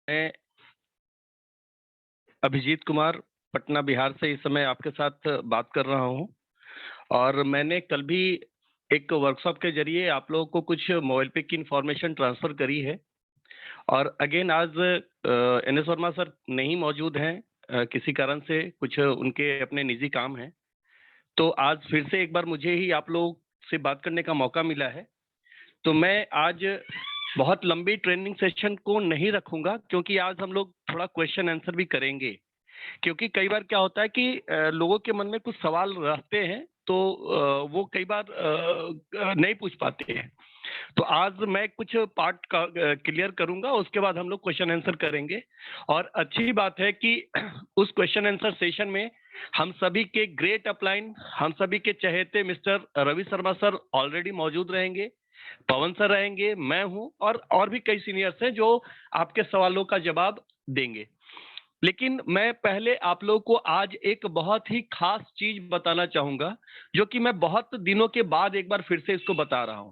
मैं अभिजीत कुमार पटना बिहार से इस समय आपके साथ बात कर रहा हूं और मैंने कल भी एक वर्कशॉप के जरिए आप लोगों को कुछ मोबाइल पे की इंफॉर्मेशन ट्रांसफर करी है और अगेन आज एन एस वर्मा सर नहीं मौजूद हैं, किसी कारण से कुछ उनके अपने निजी काम हैं। तो आज फिर से एक बार मुझे ही आप लोग से बात करने का मौका मिला है। तो मैं आज बहुत लंबी ट्रेनिंग सेशन को नहीं रखूंगा क्योंकि आज हम लोग थोड़ा क्वेश्चन आंसर भी करेंगे, क्योंकि कई बार क्या होता है कि लोगों के मन में कुछ सवाल रहते हैं तो वो कई बार नहीं पूछ पाते हैं। तो आज मैं कुछ पार्ट का क्लियर करूंगा, उसके बाद हम लोग क्वेश्चन आंसर करेंगे। और अच्छी बात है कि उस क्वेश्चन आंसर सेशन में हम सभी के ग्रेट अपलाइन, हम सभी के चहेते mister Ravi Sharma sir already मौजूद रहेंगे, पवन सर रहेंगे, मैं हूं और भी कई सीनियर्स हैं जो आपके सवालों का जवाब देंगे। लेकिन मैं पहले आप लोगों को आज एक बहुत ही खास चीज बताना चाहूंगा, जो कि मैं बहुत दिनों के बाद एक बार फिर से इसको बता रहा हूं।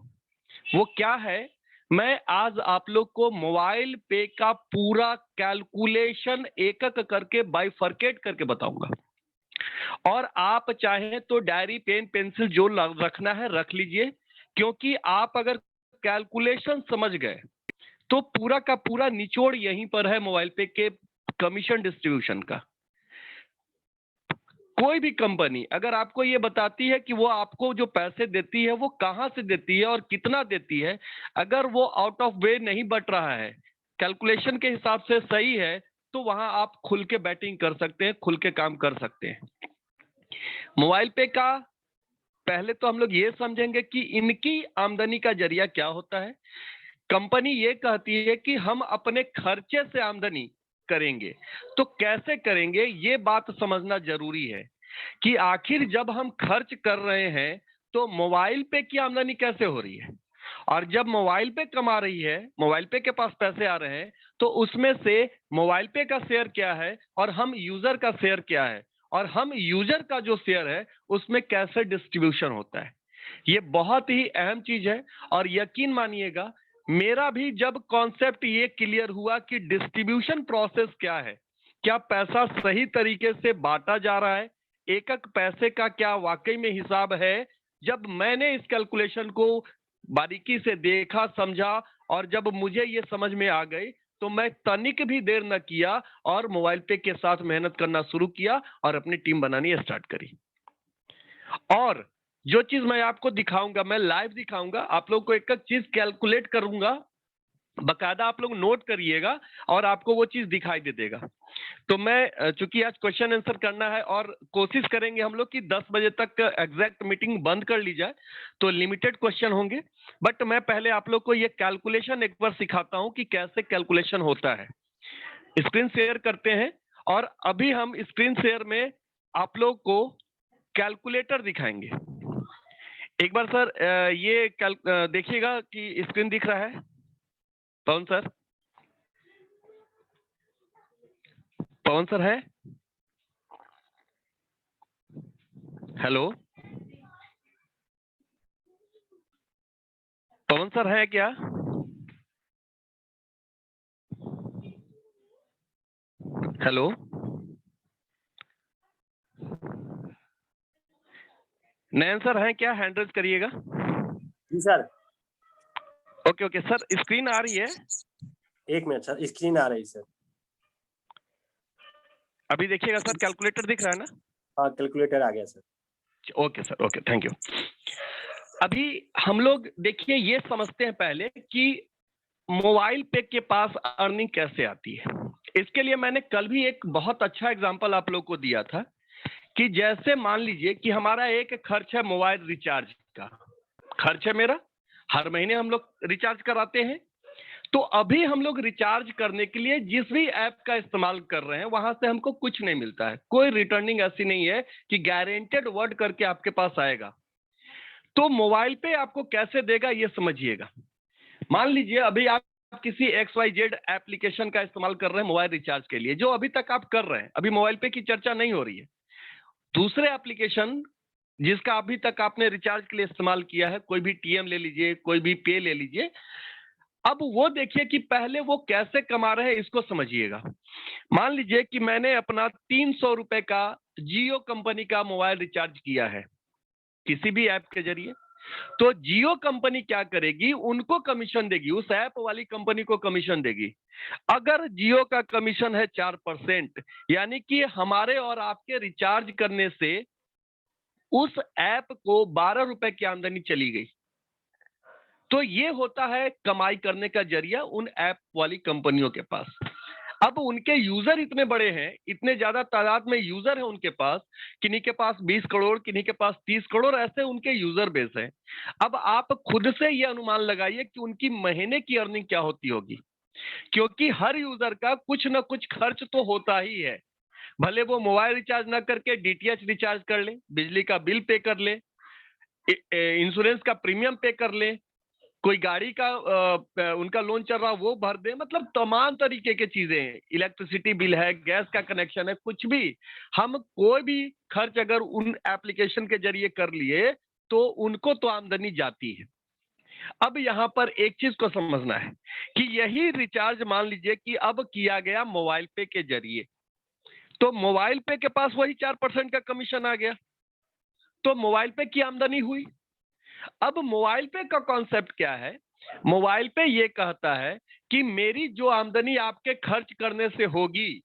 वो क्या है? मैं आज आप लोग को मोबाइल पे का पूरा कैलकुलेशन एक एक करके बाइफरकेट करके बताऊंगा। और आप चाहें तो डायरी पेन पेंसिल जो रखना है रख लीजिए, क्योंकि आप अगर कैलकुलेशन समझ गए तो पूरा का पूरा निचोड़ यहीं पर है मोबाइल पे के कमीशन डिस्ट्रीब्यूशन का। कोई भी कंपनी अगर आपको ये बताती है कि वो आपको जो पैसे देती है वो कहां से देती है और कितना देती है, अगर वो आउट ऑफ वे नहीं बट रहा है, कैलकुलेशन के हिसाब से सही है, तो वहां आप खुल के बैटिंग कर सकते हैं, खुल के काम कर सकते हैं। मोबाइल पे का पहले तो हम लोग ये समझेंगे कि इनकी आमदनी का जरिया क्या होता है। कंपनी ये कहती है कि हम अपने खर्चे से आमदनी करेंगे, तो कैसे करेंगे ये बात समझना जरूरी है कि आखिर जब हम खर्च कर रहे हैं तो मोबाइल पे की आमदनी कैसे हो रही है, और जब मोबाइल पे कमा रही है, मोबाइल पे के पास पैसे आ रहे हैं, तो उसमें से मोबाइल पे का शेयर क्या है और हम यूजर का शेयर क्या है, और हम यूजर का जो शेयर है उसमें कैसे डिस्ट्रीब्यूशन होता है। ये बहुत ही अहम चीज है। और यकीन मानिएगा, मेरा भी जब कॉन्सेप्ट ये क्लियर हुआ कि डिस्ट्रीब्यूशन प्रोसेस क्या है, क्या पैसा सही तरीके से बांटा जा रहा है, एक एक पैसे का क्या वाकई में हिसाब है, जब मैंने इस कैलकुलेशन को बारीकी से देखा समझा और जब मुझे ये समझ में आ गई, तो मैं तनिक भी देर न किया और मोबाइल पे के साथ मेहनत करना शुरू किया और अपनी टीम बनानी स्टार्ट करी। और जो चीज मैं आपको दिखाऊंगा, मैं लाइव दिखाऊंगा, आप लोग को एक एक चीज कैलकुलेट करूंगा, बकायदा आप लोग नोट करिएगा और आपको वो चीज दिखाई दे देगा। तो मैं चूंकि आज क्वेश्चन आंसर करना है और कोशिश करेंगे हम लोग कि 10 बजे तक एग्जैक्ट मीटिंग बंद कर ली जाए, तो लिमिटेड क्वेश्चन होंगे। बट मैं पहले आप लोग को ये कैलकुलेशन एक बार सिखाता हूं कि कैसे कैलकुलेशन होता है। स्क्रीन शेयर करते हैं और अभी हम स्क्रीन शेयर में आप लोग को कैलकुलेटर दिखाएंगे। एक बार सर ये देखिएगा कि स्क्रीन दिख रहा है। पवन सर, पवन सर है? हेलो, पवन सर है क्या? हेलो, नयन सर है क्या? हैंड रेज करिएगा। Ji sir. Okay okay sir, screen आ रही है? एक मिनट सर, स्क्रीन आ रही सर। अभी देखिएगा सर, कैलकुलेटर दिख रहा है ना? हाँ, कैलकुलेटर आ गया sir. Okay sir, okay, thank you. अभी हम लोग देखिए ये समझते हैं पहले कि मोबाइल पे के पास अर्निंग कैसे आती है। इसके लिए मैंने कल भी एक बहुत अच्छा एग्जांपल आप लोग को दिया था कि जैसे मान लीजिए कि हमारा एक खर्च है मोबाइल रिचार्ज का, खर्च है मेरा, हर महीने हम लोग रिचार्ज कराते हैं। तो अभी हम लोग रिचार्ज करने के लिए जिस भी ऐप का इस्तेमाल कर रहे हैं वहां से हमको कुछ नहीं मिलता है, कोई रिटर्निंग ऐसी नहीं है कि गारंटेड वर्ड करके आपके पास आएगा। तो मोबाइल पे आपको कैसे देगा ये समझिएगा। मान लीजिए अभी आप किसी XYZ एप्लीकेशन का इस्तेमाल कर रहे हैं मोबाइल रिचार्ज के लिए, जो अभी तक आप कर रहे हैं, अभी मोबाइल पे की चर्चा नहीं हो रही है। दूसरे एप्लीकेशन जिसका अभी तक आपने रिचार्ज के लिए इस्तेमाल किया है, कोई भी TM ले लीजिए, कोई भी पे ले लीजिए, अब वो देखिए कि पहले वो कैसे कमा रहे हैं, इसको समझिएगा। मान लीजिए कि मैंने अपना 300 रुपए का जियो कंपनी का मोबाइल रिचार्ज किया है किसी भी ऐप के जरिए। तो जियो कंपनी क्या करेगी, उनको कमीशन देगी, उस ऐप वाली कंपनी को कमीशन देगी। अगर जियो का कमीशन है 4%, यानी कि हमारे और आपके रिचार्ज करने से उस ऐप को 12 रुपए की आमदनी चली गई। तो ये होता है कमाई करने का जरिया उन ऐप वाली कंपनियों के पास। अब उनके यूजर इतने बड़े हैं, इतने ज्यादा तादाद में यूजर है उनके पास, किन्हीं के पास 20 करोड़, किन्हीं के पास 30 करोड़, ऐसे उनके यूजर बेस है। अब आप खुद से ये अनुमान लगाइए कि उनकी महीने की अर्निंग क्या होती होगी, क्योंकि हर यूजर का कुछ ना कुछ खर्च तो होता ही है। भले वो मोबाइल रिचार्ज ना करके डीटीएच रिचार्ज कर ले, बिजली का बिल पे कर ले, इंश्योरेंस का प्रीमियम पे कर ले, कोई गाड़ी का उनका लोन चल रहा वो भर दे, मतलब तमाम तरीके के चीजें हैं, इलेक्ट्रिसिटी बिल है, गैस का कनेक्शन है, कुछ भी हम कोई भी खर्च अगर उन एप्लीकेशन के जरिए कर लिए तो उनको तो आमदनी जाती है। अब यहाँ पर एक चीज को समझना है कि यही रिचार्ज मान लीजिए कि अब किया गया मोबाइल पे के जरिए, तो मोबाइल पे के पास वही 4% का कमीशन आ गया, तो मोबाइल पे की आमदनी हुई। अब मोबाइल पे का कॉन्सेप्ट क्या है, मोबाइल पे ये कहता है कि मेरी जो आमदनी आपके खर्च करने से होगी,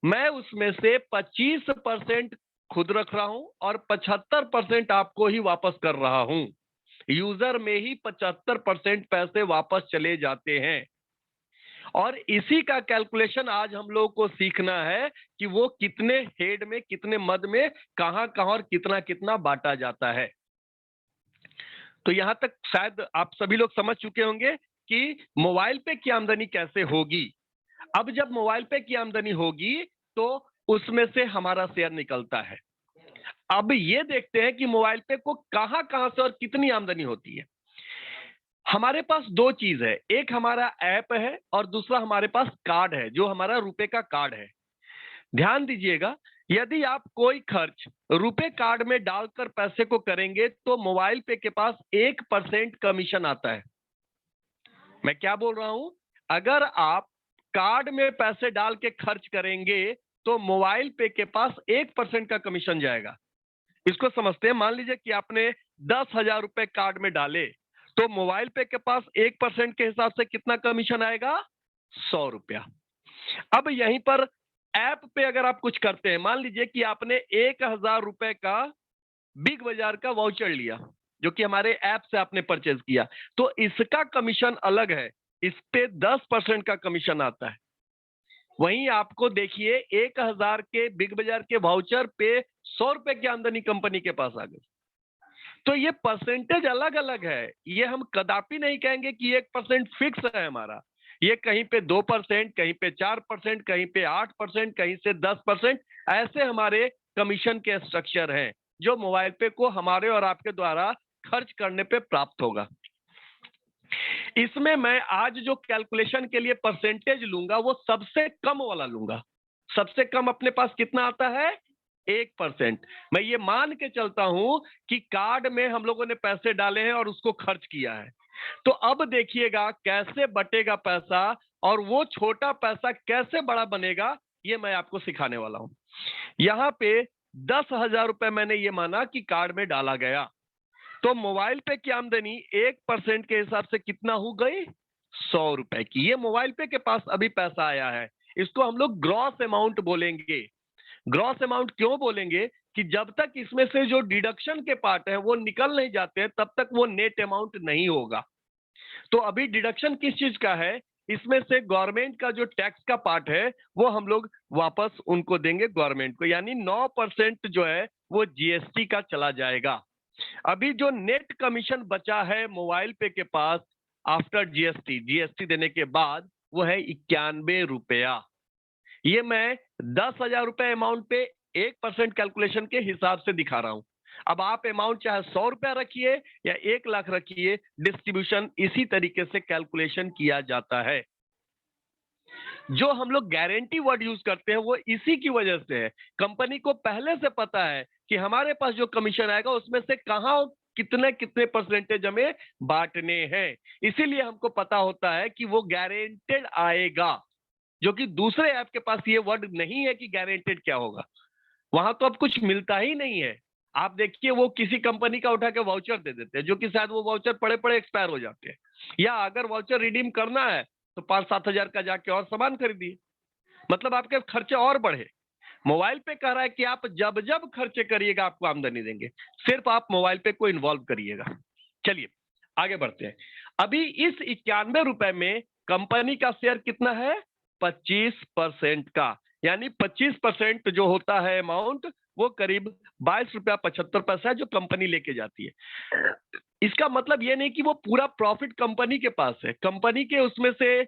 मैं उसमें से 25% खुद रख रहा हूं और 75% आपको ही वापस कर रहा हूं। यूजर में ही 75% पैसे वापस चले जाते हैं। और इसी का कैलकुलेशन आज हम लोगों को सीखना है कि वो कितने हेड में, कितने मद में, कहां कहां और कितना कितना बांटा जाता है। तो यहां तक शायद आप सभी लोग समझ चुके होंगे कि मोबाइल पे की आमदनी कैसे होगी। अब जब मोबाइल पे की आमदनी होगी तो उसमें से हमारा शेयर निकलता है। अब ये देखते हैं कि मोबाइल पे को कहां कहां से और कितनी आमदनी होती है। हमारे पास दो चीज है, एक हमारा ऐप है और दूसरा हमारे पास कार्ड है, जो हमारा रुपए का कार्ड है। ध्यान दीजिएगा, यदि आप कोई खर्च रुपए कार्ड में डालकर पैसे को करेंगे तो मोबाइल पे के पास 1% कमीशन आता है। मैं क्या बोल रहा हूं, अगर आप कार्ड में पैसे डाल के खर्च करेंगे तो मोबाइल पे के पास 1% का कमीशन जाएगा। इसको समझते हैं, मान लीजिए कि आपने 10,000 रुपए कार्ड में डाले, तो मोबाइल पे के पास 1% के हिसाब से कितना कमीशन आएगा, 100 रुपया। अब यहीं पर ऐप पे अगर आप कुछ करते हैं, मान लीजिए कि आपने 1,000 रुपए का बिग बाजार का वाउचर लिया, जो कि हमारे ऐप से आपने परचेज किया, तो इसका कमीशन अलग है, इस पे 10% का कमीशन आता है। वहीं आपको देखिए 1,000 के बिग बाजार के वाउचर पे 100 रुपए की आमदनी कंपनी के पास आ गई। तो ये परसेंटेज अलग अलग है, ये हम कदापि नहीं कहेंगे कि 1% फिक्स है हमारा। ये कहीं पे 2%, कहीं पे 4%, कहीं पे 8%, कहीं से 10%, ऐसे हमारे कमीशन के स्ट्रक्चर हैं जो मोबाइल पे को हमारे और आपके द्वारा खर्च करने पे प्राप्त होगा। इसमें मैं आज जो कैलकुलेशन के लिए परसेंटेज लूंगा वो सबसे कम वाला लूंगा। सबसे कम अपने पास कितना आता है, 1%। मैं ये मान के चलता हूं कि कार्ड में हम लोगों ने पैसे डाले हैं और उसको खर्च किया है। तो अब देखिएगा कैसे बटेगा पैसा और वो छोटा पैसा कैसे बड़ा बनेगा, ये मैं आपको सिखाने वाला हूं। यहाँ पे 10,000 रुपए मैंने ये माना कि कार्ड में डाला गया, तो मोबाइल पे की आमदनी 1% के हिसाब से कितना हो गई, 100 रुपए की। ये मोबाइल पे के पास अभी पैसा आया है, इसको हम लोग ग्रॉस अमाउंट बोलेंगे। ग्रॉस अमाउंट क्यों बोलेंगे कि जब तक इसमें से जो डिडक्शन के पार्ट है वो निकल नहीं जाते हैं तब तक वो नेट अमाउंट नहीं होगा। तो अभी डिडक्शन किस चीज का है, इसमें से गवर्नमेंट का जो टैक्स का पार्ट है वो हम लोग वापस उनको देंगे गवर्नमेंट को, यानी 9% जो है वो जीएसटी का चला जाएगा। अभी जो नेट कमीशन बचा है मोबाइल पे के पास आफ्टर जीएसटी, जीएसटी देने के बाद, वो है 91 रुपया। ये मैं 10,000 रुपए अमाउंट पे 1% कैलकुलेशन के हिसाब से दिखा रहा हूं। अब आप अमाउंट चाहे 100 रुपया रखिए या 1 लाख रखिए, डिस्ट्रीब्यूशन इसी तरीके से कैलकुलेशन किया जाता है। जो हम लोग गारंटी वर्ड यूज करते हैं वो इसी की वजह से है। कंपनी को पहले से पता है कि हमारे पास जो कमीशन आएगा उसमें से कहां कितने कितने परसेंटेज हमें बांटने हैं। इसीलिए हमको पता होता है कि वो गारंटेड आएगा, जो कि दूसरे ऐप के पास ये वर्ड नहीं है कि गारंटेड क्या होगा। वहां तो अब कुछ मिलता ही नहीं है। आप देखिए वो किसी कंपनी का उठा के वाउचर दे देते हैं, जो कि शायद वो वाउचर पड़े पड़े एक्सपायर हो जाते हैं, या अगर वाउचर रिडीम करना है तो 5-7 हजार का जाके और सामान खरीदिए, मतलब आपके खर्चे और बढ़े। मोबाइल पे कह रहा है कि आप जब जब खर्चे करिएगा आपको आमदनी देंगे, सिर्फ आप मोबाइल पे को इन्वॉल्व करिएगा। चलिए आगे बढ़ते हैं। अभी इस 91 रुपए में कंपनी का शेयर कितना है? 25% का, यानी 25% जो होता है अमाउंट, वो करीब 22 रुपया 75 पैसा है जो कंपनी लेके जाती है। इसका मतलब ये नहीं कि वो पूरा प्रॉफिट कंपनी के पास है। कंपनी के उसमें से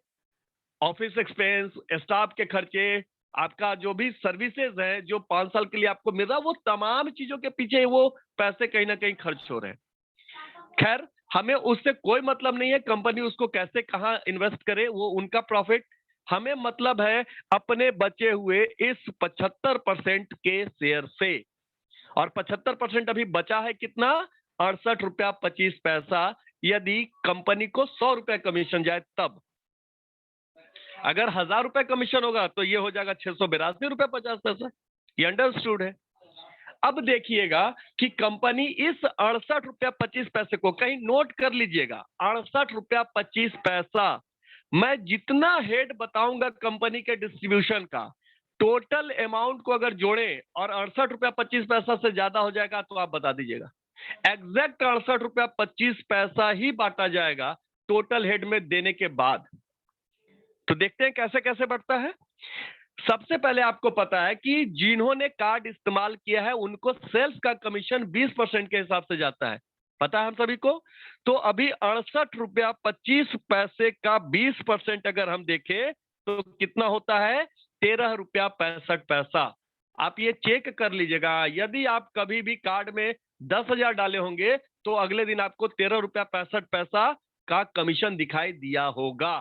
ऑफिस एक्सपेंस, स्टाफ के खर्चे, आपका जो भी सर्विसेज है जो 5 साल के लिए आपको मिल रहा है, वो तमाम चीजों के पीछे वो पैसे कहीं ना कहीं खर्च हो रहे हैं। खैर, हमें उससे कोई मतलब नहीं है कंपनी उसको कैसे कहाँ इन्वेस्ट करे, वो उनका प्रॉफिट। हमें मतलब है अपने बचे हुए इस 75% के शेयर से। और 75% अभी बचा है कितना? 68 रुपया 25 पैसा। यदि कंपनी को 100 रुपया कमीशन जाए तब, अगर 1000 रुपए कमीशन होगा तो ये हो जाएगा 682 रुपए 50 पैसा। ये अंडरस्टूड है। अब देखिएगा कि कंपनी इस 68 रुपया 25 पैसे को, कहीं नोट कर लीजिएगा, 68 रुपया 25 पैसा, मैं जितना हेड बताऊंगा कंपनी के डिस्ट्रीब्यूशन का, टोटल अमाउंट को अगर जोड़े और 68 रुपया 25 पैसा से ज्यादा हो जाएगा तो आप बता दीजिएगा। एग्जैक्ट 68 रुपया 25 पैसा ही बांटा जाएगा टोटल हेड में देने के बाद। तो देखते हैं कैसे कैसे बढ़ता है। सबसे पहले आपको पता है कि जिन्होंने कार्ड इस्तेमाल किया है उनको सेल्स का कमीशन 20% के हिसाब से जाता है, पता है हम सभी को। तो अभी 68 रुपया 25 पैसे का 20% अगर हम देखें तो कितना होता है? 13 रुपया 65 पैसा। आप ये चेक कर लीजिएगा, यदि आप कभी भी कार्ड में 10,000 डाले होंगे तो अगले दिन आपको 13 रुपया 65 पैसा का कमीशन दिखाई दिया होगा।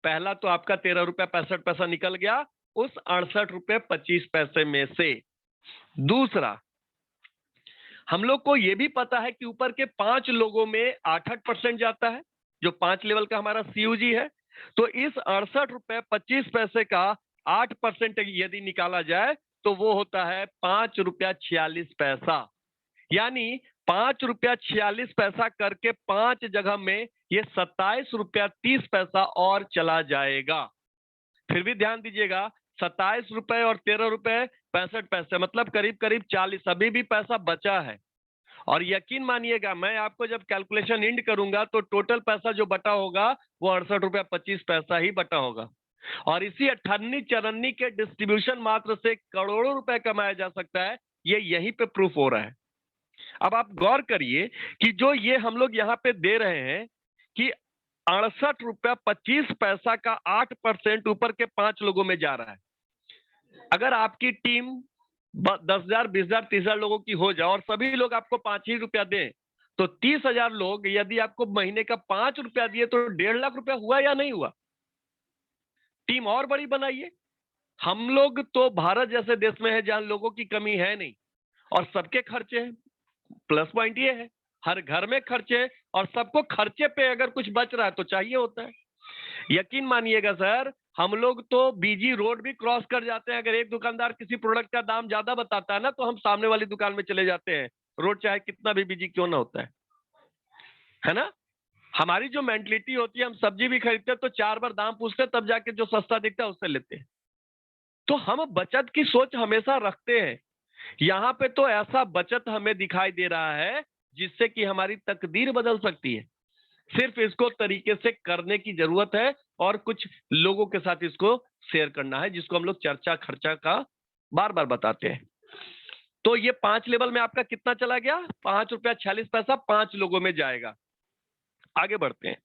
पहला तो आपका 13 रुपया 65 पैसा निकल गया उस 68 रुपये 25 पैसे में से। दूसरा, हम लोग को यह भी पता है कि ऊपर के 5 लोगों में 8% जाता है, जो 5 लेवल का हमारा सीयूजी है। तो इस 68 रुपये 25 पैसे का 8% यदि निकाला जाए तो वो होता है 5 रुपया 46 पैसा। यानी 5 रुपया 46 पैसा करके 5 जगह में ये 27 रुपया 30 पैसा और चला जाएगा। फिर भी ध्यान दीजिएगा, 27 रुपए और 13 रुपए 65 पैसे, मतलब करीब करीब 40 अभी भी पैसा बचा है। और यकीन मानिएगा, मैं आपको जब कैलकुलेशन इंड करूंगा तो टोटल पैसा जो बटा होगा वो 68 रुपया 25 पैसा ही बटा होगा। और इसी 98 चरन्नी के डिस्ट्रीब्यूशन मात्र से करोड़ों रुपए कमाया जा सकता है, ये यहीं पे प्रूफ हो रहा है। अब आप गौर करिए कि जो ये हम लोग यहाँ पे दे रहे हैं कि 68 रुपया 25 पैसा का 8% ऊपर के 5 लोगों में जा रहा है। अगर आपकी टीम 10,000, 20,000, 30,000 लोगों की हो जाए और सभी लोग आपको 5 ही रुपया दें, तो 30,000 लोग यदि आपको महीने का 5 रुपया दिए तो 1.5 लाख रुपया हुआ या नहीं हुआ? टीम और बड़ी बनाइए। हम लोग तो भारत जैसे देश में है जहां लोगों की कमी है नहीं और सबके खर्चे हैं। प्लस पॉइंट ये है, हर घर में खर्चे, और सबको खर्चे पे अगर कुछ बच रहा है तो चाहिए होता है। यकीन मानिएगा सर, हम लोग तो बीजी रोड भी क्रॉस कर जाते हैं। अगर एक दुकानदार किसी प्रोडक्ट का दाम ज्यादा बताता है ना, तो हम सामने वाली दुकान में चले जाते हैं, रोड चाहे कितना भी बिजी क्यों ना होता है ना। हमारी जो मेंटलिटी होती है, हम सब्जी भी खरीदते हैं तो 4 बार दाम पूछते हैं, तब जाके जो सस्ता दिखता है उससे लेते हैं। तो हम बचत की सोच हमेशा रखते हैं। यहाँ पे तो ऐसा बचत हमें दिखाई दे रहा है जिससे कि हमारी तकदीर बदल सकती है। सिर्फ इसको तरीके से करने की जरूरत है और कुछ लोगों के साथ इसको शेयर करना है, जिसको हम लोग चर्चा खर्चा का बार बार बताते हैं। तो ये 5 लेवल में आपका कितना चला गया? 5 रुपया 46 पैसा 5 लोगों में जाएगा। आगे बढ़ते हैं।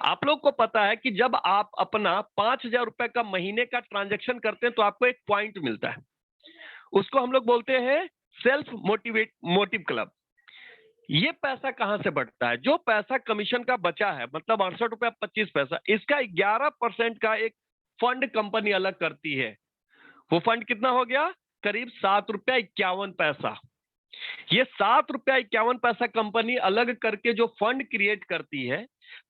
आप लोग को पता है कि जब आप अपना 5,000 रुपए का महीने का ट्रांजैक्शन करते हैं तो आपको एक पॉइंट मिलता है, उसको हम लोग बोलते हैं सेल्फ मोटिव क्लब। ये पैसा कहां से बढ़ता है? जो पैसा कमीशन का बचा है, मतलब 68 रुपया 25 पैसा, इसका 11% का एक फंड कंपनी अलग करती है। वो फंड कितना हो गया? करीब 7 रुपया 51 पैसा। ये 7 रुपया 51 पैसा कंपनी अलग करके जो फंड क्रिएट करती है,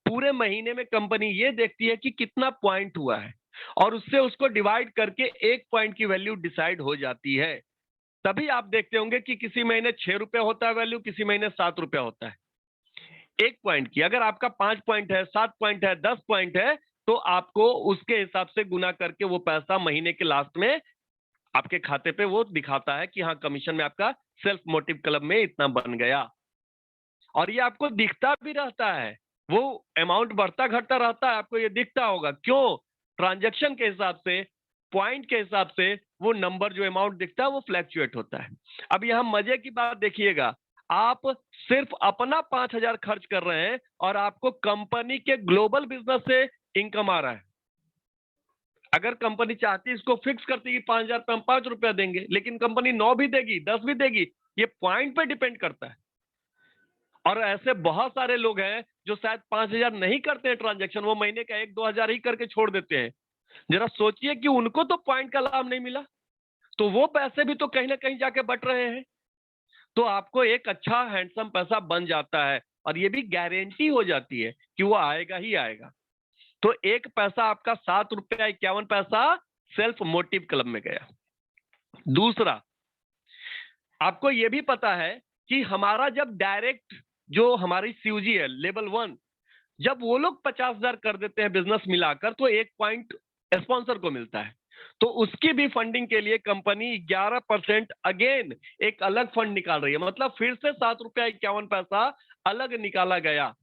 पूरे महीने में कंपनी ये देखती है कि कितना पॉइंट हुआ है और उससे उसको डिवाइड करके 1 पॉइंट की वैल्यू डिसाइड हो जाती है। तभी आप देखते होंगे कि किसी महीने 6 रुपया होता है वैल्यू, किसी महीने 7 रुपया होता है 1 पॉइंट की। अगर आपका 5 पॉइंट है, 7 पॉइंट है, 10 पॉइंट है, तो आपको उसके हिसाब से गुना करके वो पैसा महीने के लास्ट में आपके खाते पे वो दिखाता है कि हाँ, कमीशन में आपका सेल्फ मोटिव क्लब में इतना बन गया। और ये आपको दिखता भी रहता है, वो अमाउंट बढ़ता घटता रहता है, आपको ये दिखता होगा। क्यों? ट्रांजैक्शन के हिसाब से, पॉइंट के हिसाब से वो नंबर जो अमाउंट दिखता है वो फ्लैक्चुएट होता है। अब यहाँ मजे की बात देखिएगा, आप सिर्फ अपना 5,000 खर्च कर रहे हैं और आपको कंपनी के ग्लोबल बिजनेस से इनकम आ रहा है। अगर कंपनी चाहती इसको फिक्स करती कि 5,000 पे हम 5 रुपया देंगे, लेकिन कंपनी 9 भी देगी, 10 भी देगी, ये पॉइंट पे डिपेंड करता है। और ऐसे बहुत सारे लोग हैं जो शायद 5,000 नहीं करते हैं ट्रांजैक्शन, वो महीने का 1-2 हजार ही करके छोड़ देते हैं। जरा सोचिए कि उनको तो पॉइंट का लाभ नहीं मिला, तो वो पैसे भी तो कहीं ना कहीं जाके बट रहे हैं। तो आपको एक अच्छा हैंडसम पैसा बन जाता है और ये भी गारंटी हो जाती है कि वो आएगा ही आएगा। तो एक पैसा आपका 7 रुपया 51 पैसा सेल्फ मोटिव क्लब में गया। दूसरा, आपको ये भी पता है कि हमारा जब डायरेक्ट जो हमारी सीयूजी है लेवल 1, जब वो लोग 50,000 कर देते हैं बिजनेस मिलाकर, तो 1 पॉइंट स्पॉन्सर को मिलता है। तो उसकी भी फंडिंग के लिए कंपनी 11% अगेन एक अलग फंड निकाल रही है। मतलब फिर से 7 रुपया 51 पैसा अलग निकाला गया।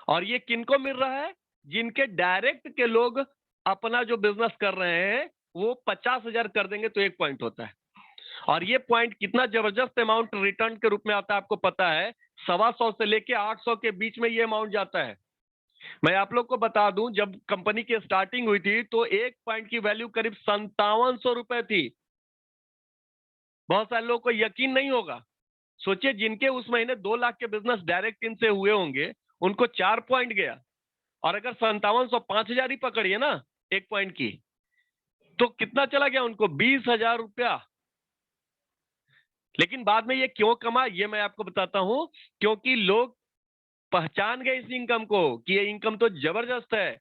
और ये किनको मिल रहा है? जिनके डायरेक्ट के लोग अपना जो बिजनेस कर रहे हैं वो 50,000 कर देंगे तो 1 पॉइंट होता है। और ये पॉइंट कितना जबरदस्त अमाउंट रिटर्न के रूप में आता है आपको पता है? 125 से लेके 800 के बीच में ये अमाउंट जाता है। मैं आप लोग को बता दूं, जब कंपनी की स्टार्टिंग हुई थी तो 1 पॉइंट की वैल्यू करीब 5700 रुपए थी। बहुत सारे लोगों को यकीन नहीं होगा। सोचिए, जिनके उस महीने 2 लाख के बिजनेस डायरेक्ट इनसे हुए होंगे, उनको 4 पॉइंट गया। और अगर 5700 5,000 ही पकड़िए ना 1 पॉइंट की, तो कितना चला गया उनको? 20,000 रुपया। लेकिन बाद में ये क्यों कमा, ये मैं आपको बताता हूं। क्योंकि लोग पहचान गए इस इनकम को कि ये इनकम तो जबरदस्त है।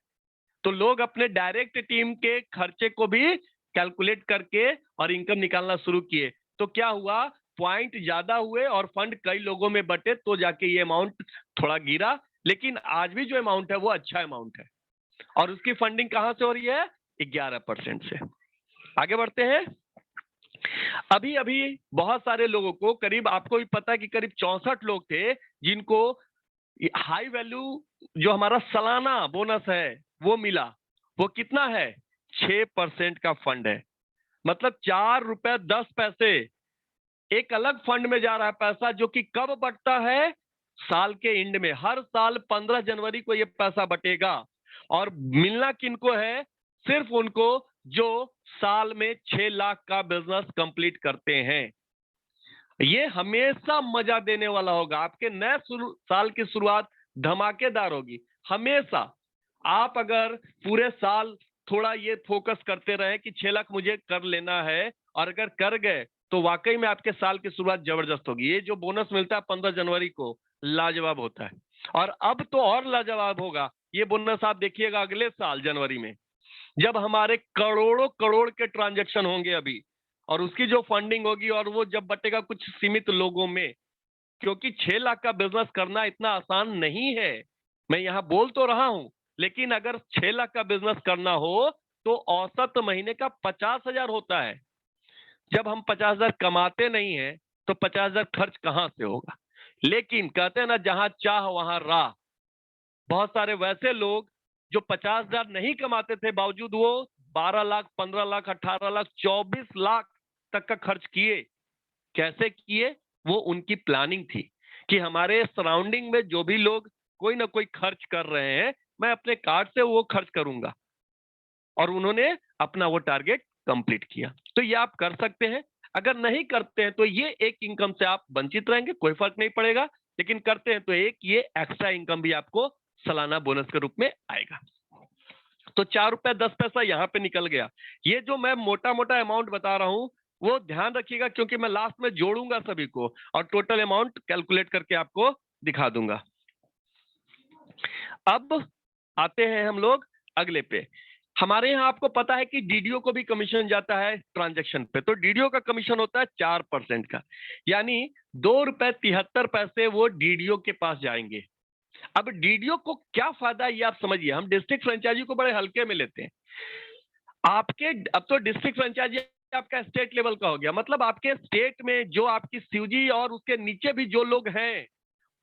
तो लोग अपने डायरेक्ट टीम के खर्चे को भी कैलकुलेट करके और इनकम निकालना शुरू किए। तो क्या हुआ? पॉइंट ज्यादा हुए और फंड कई लोगों में बटे, तो जाके ये अमाउंट थोड़ा गिरा। लेकिन आज भी जो अमाउंट है वो अच्छा अमाउंट है। और उसकी फंडिंग कहां से हो रही है? 11% से। आगे बढ़ते हैं। अभी अभी बहुत सारे लोगों को, करीब आपको भी पता है कि करीब 64 लोग थे जिनको हाई वैल्यू जो हमारा सालाना बोनस है वो मिला। वो कितना है? 6% का फंड है। मतलब 4 रुपया 10 पैसे एक अलग फंड में जा रहा है पैसा, जो कि कब बटता है? साल के एंड में। हर साल 15 जनवरी को ये पैसा बटेगा। और मिलना किनको है? सिर्फ उनको जो साल में 6 लाख का बिजनेस कंप्लीट करते हैं। ये हमेशा मजा देने वाला होगा। आपके नए साल की शुरुआत धमाकेदार होगी हमेशा। आप अगर पूरे साल थोड़ा ये फोकस करते रहे कि 6 लाख मुझे कर लेना है, और अगर कर गए, तो वाकई में आपके साल की शुरुआत जबरदस्त होगी। ये जो बोनस मिलता है 15 जनवरी को, लाजवाब होता है। और अब तो और लाजवाब होगा ये बोनस। आप देखिएगा अगले साल जनवरी में, जब हमारे करोड़ों करोड़ के ट्रांजैक्शन होंगे अभी, और उसकी जो फंडिंग होगी, और वो जब बटेगा कुछ सीमित लोगों में। क्योंकि 6 लाख का बिजनेस करना इतना आसान नहीं है। मैं यहां बोल तो रहा हूं, लेकिन अगर 6 लाख का बिजनेस करना हो तो औसत महीने का 50,000 होता है। जब हम 50,000 कमाते नहीं है तो 50,000 खर्च कहां से होगा? लेकिन कहते हैं ना, जहां चाह वहां राह। बहुत सारे वैसे लोग जो 50,000 नहीं कमाते थे, बावजूद वो 12 लाख 15 लाख 18 लाख 24 लाख तक का खर्च किए। कैसे किए? वो उनकी प्लानिंग थी कि हमारे सराउंडिंग में जो भी लोग कोई ना कोई खर्च कर रहे हैं, मैं अपने कार्ड से वो खर्च करूंगा। और उन्होंने अपना वो टारगेट कंप्लीट किया। तो ये आप कर सकते हैं। अगर नहीं करते हैं तो ये एक इनकम से आप वंचित रहेंगे, कोई फर्क नहीं पड़ेगा। लेकिन करते हैं तो एक ये एक्स्ट्रा इनकम भी आपको सालाना बोनस के रूप में आएगा। तो 4 रुपया 10 पैसा यहाँ पे निकल गया। ये जो मैं मोटा मोटा अमाउंट बता रहा हूं, वो ध्यान रखिएगा, क्योंकि मैं लास्ट में जोड़ूंगा सभी को और टोटल अमाउंट कैलकुलेट करके आपको दिखा दूंगा। अब आते हैं हम लोग अगले पे। हमारे यहाँ आपको पता है कि डीडीओ को भी कमीशन जाता है ट्रांजैक्शन पे, तो डीडीओ का कमीशन होता है 4% का, यानी ₹2.73 वो डीडीओ के पास जाएंगे। अब डीडीओ को क्या फायदा है ये आप समझिए। हम डिस्ट्रिक्ट फ्रेंचाइजी को बड़े हल्के में लेते हैं। आपके अब तो डिस्ट्रिक्ट फ्रेंचाइजी आपका स्टेट लेवल का हो गया, मतलब आपके स्टेट में जो आपकी सीयूजी और उसके नीचे भी जो लोग हैं,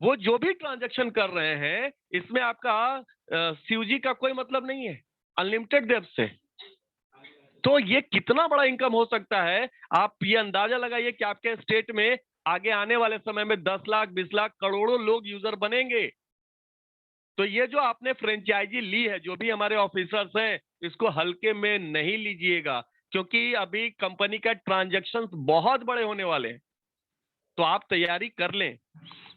वो जो भी ट्रांजैक्शन कर रहे हैं, इसमें आपका सीयूजी का कोई मतलब नहीं है, अनलिमिटेड डेप्थ से। तो ये कितना बड़ा इनकम हो सकता है, आप ये अंदाजा लगाइए कि आपके स्टेट में आगे आने वाले समय में 10 लाख 20 लाख करोड़ों लोग यूजर बनेंगे। तो ये जो आपने फ्रेंचाइजी ली है, जो भी हमारे ऑफिसर्स हैं, इसको हल्के में नहीं लीजिएगा, क्योंकि अभी कंपनी का ट्रांजैक्शंस बहुत बड़े होने वाले हैं, तो आप तैयारी कर लें।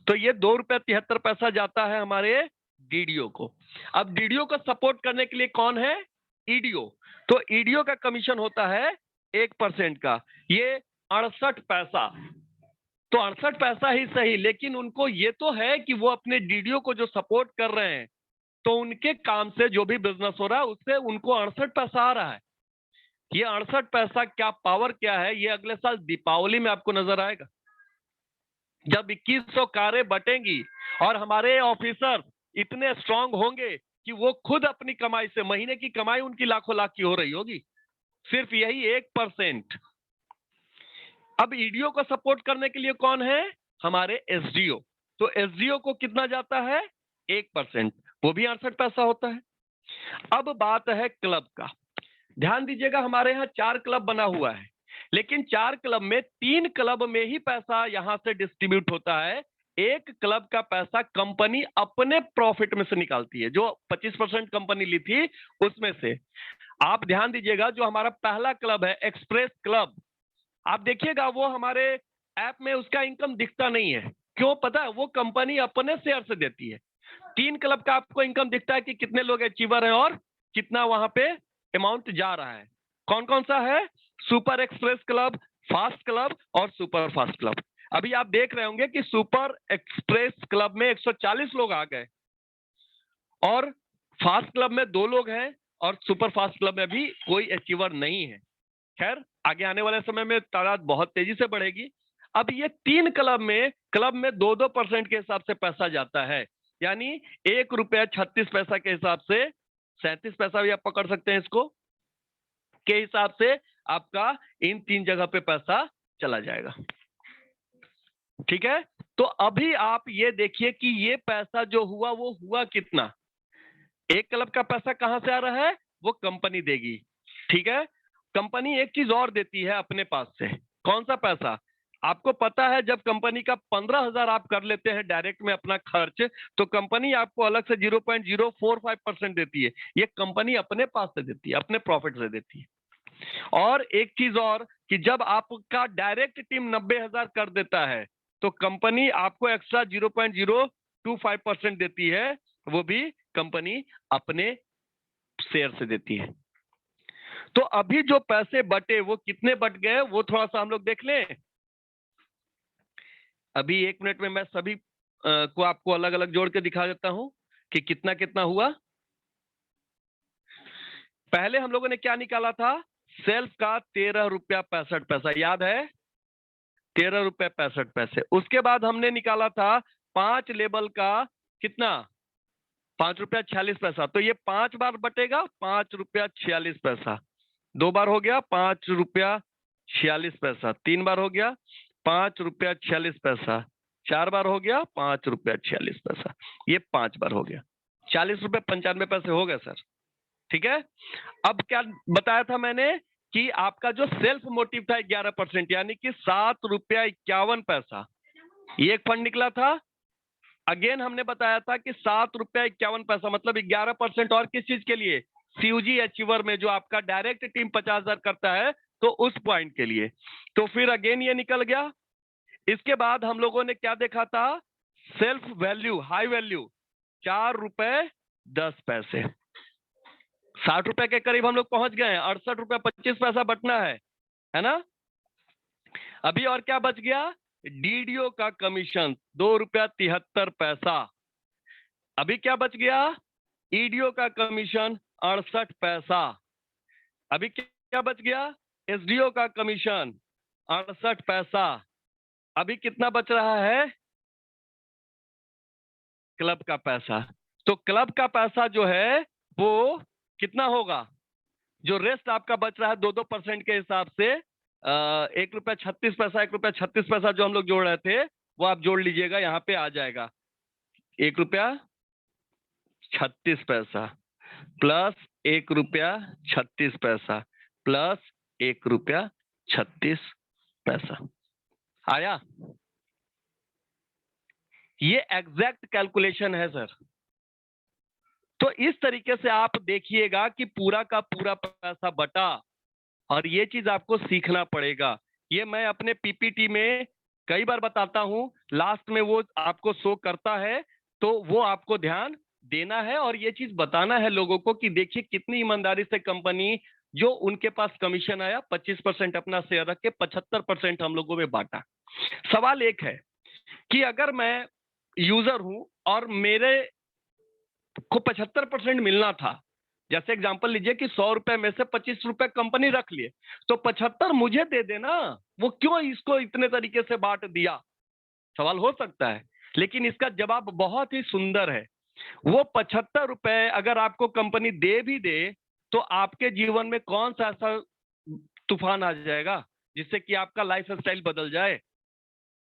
तो ये ₹2.73 जाता है हमारे डीडीओ को। अब डीडीओ को सपोर्ट करने के लिए कौन है? ईडीओ। तो ईडीओ का कमीशन होता है 1% का, ये 68 पैसा। तो 68 पैसा ही सही, लेकिन उनको ये तो है कि वो अपने डीडीओ को जो सपोर्ट कर रहे हैं, तो उनके काम से जो भी बिजनेस हो रहा है उससे उनको 68 पैसा आ रहा है। ये 68 पैसा क्या पावर क्या है, ये अगले साल दीपावली में आपको नजर आएगा, जब 2100 कारें बटेंगी और हमारे ऑफिसर इतने स्ट्रांग होंगे कि वो खुद अपनी कमाई से, महीने की कमाई उनकी लाखों लाख की हो रही होगी, सिर्फ यही 1%। अब ईडीओ को सपोर्ट करने के लिए कौन है? हमारे एसडीओ। तो एसडीओ को कितना जाता है? 1%, वो भी 68 पैसा होता है। अब बात है क्लब का। ध्यान दीजिएगा, हमारे यहाँ 4 क्लब बना हुआ है, लेकिन 4 क्लब में 3 क्लब में ही पैसा यहां से डिस्ट्रीब्यूट होता है। एक क्लब का पैसा कंपनी अपने प्रॉफिट में से निकालती है, जो 25% कंपनी ली थी उसमें से। आप ध्यान दीजिएगा, जो हमारा पहला क्लब है एक्सप्रेस क्लब, आप देखिएगा वो हमारे ऐप में उसका इनकम दिखता नहीं है। क्यों पता है? वो कंपनी अपने शेयर से देती है। 3 क्लब का आपको इनकम दिखता है कि कितने लोग अचीवर हैं और कितना वहां पे अमाउंट जा रहा है। कौन कौन सा है? Super express club, fast club और सुपर फास्ट क्लब। अभी आप देख रहे होंगे कि सुपर एक्सप्रेस क्लब में 140 लोग आ गए और फास्ट क्लब में 2 लोग हैं और सुपर फास्ट क्लब में भी कोई अचीवर नहीं है। खैर, आगे आने वाले समय में तादाद बहुत तेजी से बढ़ेगी। अब ये 3 क्लब में 2% के हिसाब से पैसा जाता है, यानी ₹1.36 के हिसाब से, 37 पैसा भी आप पकड़ सकते हैं इसको, के हिसाब से आपका इन 3 जगह पे पैसा चला जाएगा। ठीक है, तो अभी आप ये देखिए कि ये पैसा जो हुआ वो हुआ कितना। एक क्लब का पैसा कहां से आ रहा है? वो कंपनी देगी। ठीक है, कंपनी एक चीज और देती है अपने पास से। कौन सा पैसा? आपको पता है, जब कंपनी का 15,000 आप कर लेते हैं डायरेक्ट में अपना खर्च, तो कंपनी आपको अलग से 0.045% देती है। ये कंपनी अपने पास से देती है, अपने प्रॉफिट से देती है। और एक चीज और, कि जब आपका डायरेक्ट टीम 90,000 कर देता है, तो कंपनी आपको एक्स्ट्रा 0.025% देती है, वो भी कंपनी अपने शेयर से देती है। तो अभी जो पैसे बटे वो कितने बट गए, वो थोड़ा सा हम लोग देख लें। अभी 1 मिनट में मैं सभी को आपको अलग अलग जोड़ के दिखा देता हूं कि कितना कितना हुआ। पहले हम लोगों ने क्या निकाला था? सेल्फ का ₹13.65, याद है? ₹13.65। उसके बाद हमने निकाला था 5 लेवल का, कितना? ₹5.46। तो ये 5 बार बटेगा, ₹5.46। 2 बार हो गया ₹5.46। 3 बार हो गया ₹5.46। 4 बार हो गया ₹5.46। ये 5 बार हो गया, ₹40.95 हो गए सर। ठीक है, अब क्या बताया था मैंने कि आपका जो सेल्फ मोटिव था 11%, यानी कि ₹7.51 ये एक फंड निकला था। अगेन हमने बताया था कि ₹7.51 मतलब 11% और किस चीज के लिए? सीयूजी अचीवर में, जो आपका डायरेक्ट टीम 50,000 करता है, तो उस पॉइंट के लिए। तो फिर अगेन ये निकल गया। इसके बाद हम लोगों ने क्या देखा था? Self value, high value, ₹4.10। ₹60 के करीब हम लोग पहुंच गए हैं। ₹68.25 बटना है ना? अभी और क्या बच गया? डीडीओ का कमीशन 2.73 रुपया। अभी क्या बच गया? ईडीओ का कमीशन 68 पैसा। अभी क्या बच गया? एसडीओ का कमीशन 68 पैसा। अभी कितना बच रहा है? क्लब का पैसा। तो क्लब का पैसा जो है वो कितना होगा? जो रेस्ट आपका बच रहा है 2% के हिसाब से, 1.36 रुपया, 1.36 रुपया जो हम लोग जोड़ रहे थे वो आप जोड़ लीजिएगा, यहाँ पे आ जाएगा 1.36 रुपया प्लस 1.36 रुपया प्लस 1.36 रुपया। आया? ये एग्जैक्ट कैलकुलेशन है सर। तो इस तरीके से आप देखिएगा कि पूरा का पूरा पैसा बटा, और ये चीज आपको सीखना पड़ेगा। ये मैं अपने पीपीटी में कई बार बताता हूं, लास्ट में वो आपको शो करता है, तो वो आपको ध्यान देना है और ये चीज बताना है लोगों को कि देखिए कितनी ईमानदारी से कंपनी, जो उनके पास कमीशन आया 25% अपना शेयर रख के 75% हम लोगों में बांटा। सवाल एक है कि अगर मैं यूजर हूं और मेरे को 75% मिलना था, जैसे एग्जांपल लीजिए कि 100 रुपए में से 25 रुपए कंपनी रख लिए, तो 75 मुझे दे देना, वो क्यों इसको इतने तरीके से बांट दिया? सवाल हो सकता है, लेकिन इसका जवाब बहुत ही सुंदर है। वो 75 रुपए अगर आपको कंपनी दे भी दे, तो आपके जीवन में कौन सा ऐसा तूफान आ जाएगा जिससे कि आपका लाइफ स्टाइल बदल जाए?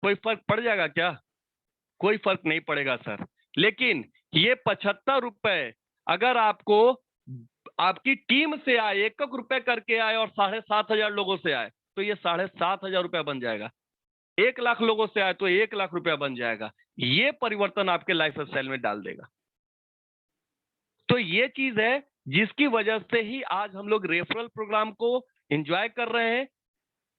कोई फर्क पड़ जाएगा क्या? कोई फर्क नहीं पड़ेगा सर। लेकिन ये 75 रुपए अगर आपको आपकी टीम से आए, 1 रुपए करके आए और 7,500 लोगों से आए, तो ये 7,500 रुपया बन जाएगा। 1 लाख लोगों से आए तो 1 लाख रुपया बन जाएगा। ये परिवर्तन आपके लाइफ स्टाइल में डाल देगा। तो ये चीज है जिसकी वजह से ही आज हम लोग रेफरल प्रोग्राम को एंजॉय कर रहे हैं।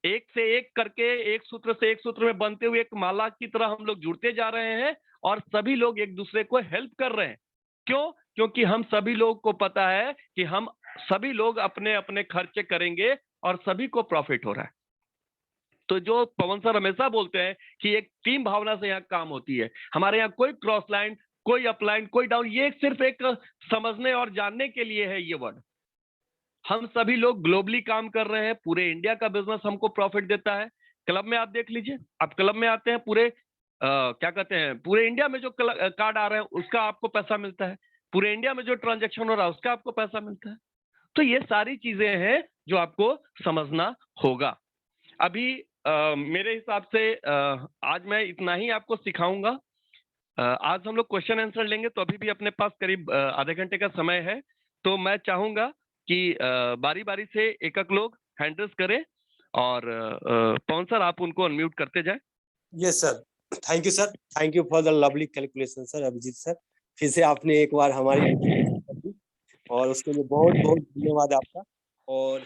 एक से एक करके, एक सूत्र से एक सूत्र में बनते हुए एक माला की तरह हम लोग जुड़ते जा रहे हैं और सभी लोग एक दूसरे को हेल्प कर रहे हैं। क्यों? क्योंकि हम सभी लोगों को पता है कि हम सभी लोग अपने अपने खर्चे करेंगे और सभी को प्रॉफिट हो रहा है। तो जो पवन सर हमेशा बोलते हैं कि एक टीम भावना से यहाँ काम होती है। हमारे यहाँ कोई क्रॉस लाइन, कोई अपलाइन, कोई डाउन, ये सिर्फ एक समझने और जानने के लिए है ये वर्ड। हम सभी लोग ग्लोबली काम कर रहे हैं, पूरे इंडिया का बिजनेस हमको प्रॉफिट देता है। क्लब में आप देख लीजिए, आप क्लब में आते हैं, पूरे क्या कहते हैं, पूरे इंडिया में जो कार्ड आ रहे हैं उसका आपको पैसा मिलता है, पूरे इंडिया में जो ट्रांजैक्शन हो रहा है उसका आपको पैसा मिलता है। तो ये सारी चीजें हैं जो आपको समझना होगा। अभी मेरे हिसाब से आज मैं इतना ही आपको सिखाऊंगा। आज हम लोग क्वेश्चन आंसर लेंगे, तो अभी भी अपने पास करीब आधे घंटे का समय है। तो मैं चाहूंगा कि बारी बारी से एक लोग हैंड रेज करें और पवन सर आप उनको अनम्यूट करते जाएं। Yes sir, thank you sir, thank you for the lovely calculation sir Abhijit sir. फिर से आपने एक बार हमारी और उसके लिए बहुत बहुत धन्यवाद आपका। और